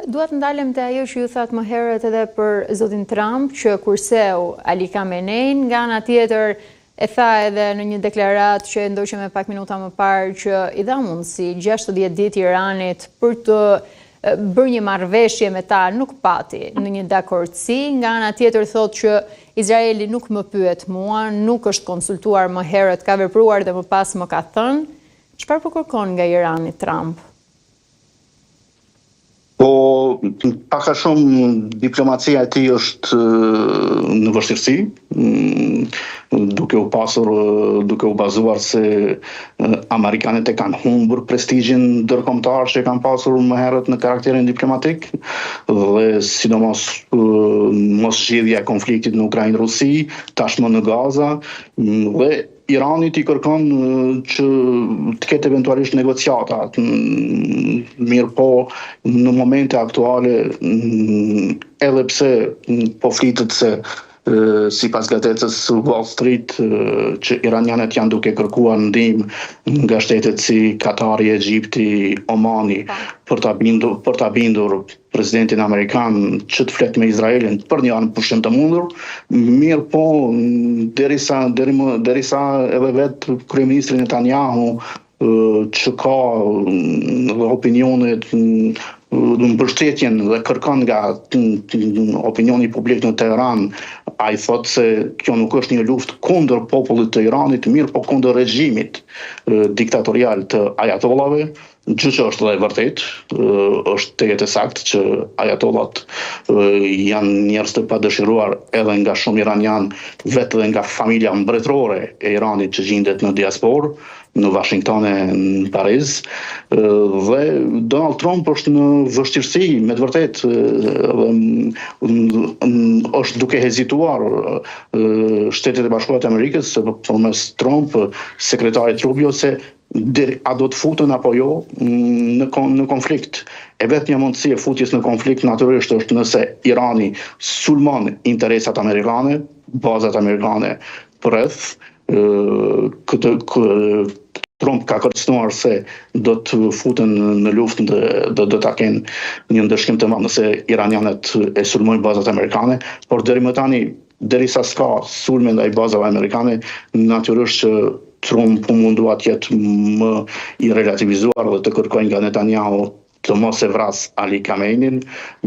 Duat ndalem të ajo që ju thatë më herët edhe për zotin Trump, që kurseu Ali Khamenei, nga ana tjetër e tha edhe në një deklarat që ndoqe me pak minuta më parë që i dha mundësi 60 ditë Iranit për të bërë një marrëveshje me ta, nuk pati në një dakordsi. Nga ana tjetër thotë që Izraeli nuk më pyet mua, nuk është konsultuar më herët, ka vepruar dhe më pas më ka thënë. Çfarë po kërkon nga Irani Trump? Po, paka shumë diplomacia e tij është në vështirësi, duke u bazuar se amerikanët e kanë humbur prestigjin ndërkombëtar që kanë pasur më herët në karakterin diplomatik, dhe sidomos moszhgjidhja e konfliktit në Ukrainë-Rusi, tashmë në Gaza, dhe Irani i kërkon që të ketë eventualisht negociata, mirë po në momente aktuale, edhe pse po flitet se sipas gazetës Wall Street që iranianët janë duke kërkuar ndihmë nga shtetet si Katari, Egjipti, Omani për ta bindur presidentin amerikan që të flet me Izraelin për një anë pushim të mundur, mirë po derisa edhe vetë kryeministri Netanyahu që ka opinionet në mbështetjen dhe kërkon nga opinioni publik në Teheran, ai thotë se kjo nuk është një luftë kundër popullit të Iranit, mirë po kundër regjimit diktatorial të ajatollave, gjë që është dhe vërtet, është tejet e saktë që ajatollat janë njerëz të padëshiruar edhe nga shumë iranian, vetë dhe nga familja mbretërore e Iranit që gjendet në diasporë, në Washington e në Paris, dhe Donald Trump është në vështirësi, me të vërtet, është duke hezituar Shtetet e Bashkuara të Amerikës, përmes Trump, sekretarit Rubio, se a do të futen apo jo në konflikt. E vetë një mundësi e futjes në konflikt natyrisht është nëse Irani sulmon interesat amerikane, bazat amerikane përreth. Trump ka kërcënuar se do të futen në luftë dhe do ta kenë një ndëshkim të madh nëse iranianët e sulmojnë bazat amerikane, por deri më tani, derisa s'ka sulme ndaj bazave amerikane, natyrisht që Trump mundua të jetë më i relativizuar dhe të kërkojnë nga Netanyahu të mos e vras Ali Khamenein,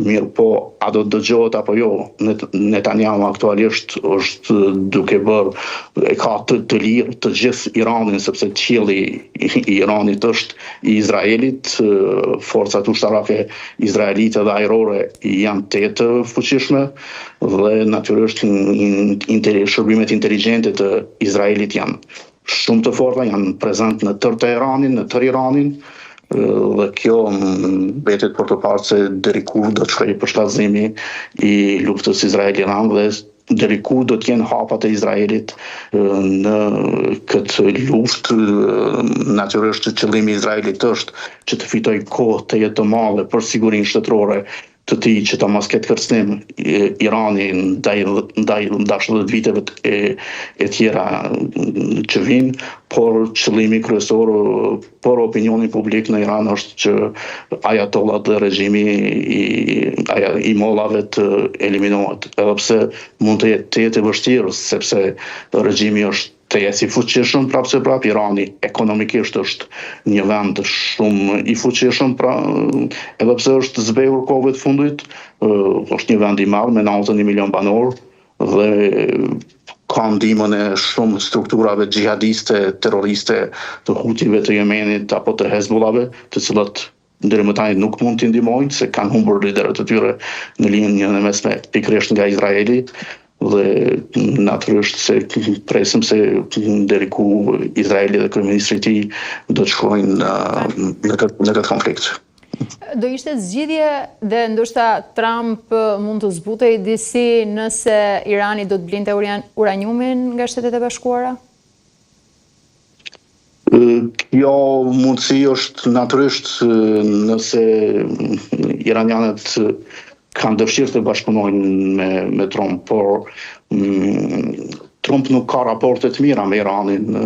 mirë po a do të dëgjohet apo jo. Netanyahu aktualisht është duke bërë, e ka të lirë të gjithë Iranin, sepse qielli i Iranit është i Izraelit, forcat ushtarake izraelite dhe ajrore janë të fuqishme, dhe natyrisht shërbimet inteligjente të Izraelit janë shumë të forta, janë prezent në tërë Teheranin, në tërë Iranin, dhe kjo mbetet për të parë se deri kur do të shkojë përshtatëzimi i luftës Izrael-Iran dhe deri kur do të jenë hapat e Izraelit në këtë luftë. Natyrisht qëllimi i Izraelit është që të fitojë kohë të jetë të madhe për sigurinë shtetërore të tij, që ta mos ketë kërcënim Irani ndaj 10 viteve e tjera që vinë, por qëllimi kryesor për opinionin publik në Iran është që ajatollat dhe regjimi i mollave të eliminohet, edhe pse mund të jetë e vështirë, sepse regjimi është të jetë i fuqishëm, prapë se prapë Irani ekonomikisht është një vend shumë i fuqishëm, edhe pse është zbehur kohëve të fundit, është një vend i madh me 91 milion banor dhe ka ndihmën e shumë strukturave xhihadiste, terroriste të Hutive të Yemenit apo të Hezbollahve, të cilat deri më tani nuk mund t'i ndihmojnë se kanë humbur liderët e tyre në linjën e mesme pikërisht nga Izraeli. Dhe natyrisht se presim se deri ku Izraeli dhe kryeministri i tij do të shkojnë në këtë konflikt. Do ishte zgjidhje dhe ndoshta Trump mund të zbutej disi nëse Irani do të blinte uraniumin nga Shtetet e Bashkuara? Kjo mundësi është natyrisht nëse iranianët kanë dëshirë të bashkëpunojnë me Trump, por Trump nuk ka raporte të mira me Iranin.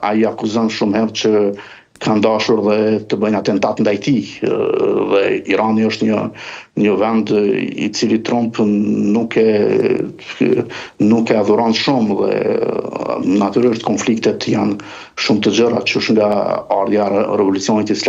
Ai akuzon shumë herë që kanë dashur dhe të bëjnë atentat ndaj tij. Dhe Irani është një vend i cili Trump nuk e adhuron shumë dhe natyrisht konfliktet janë shumë të gjëra, qysh nga ardhja e revolucionit islam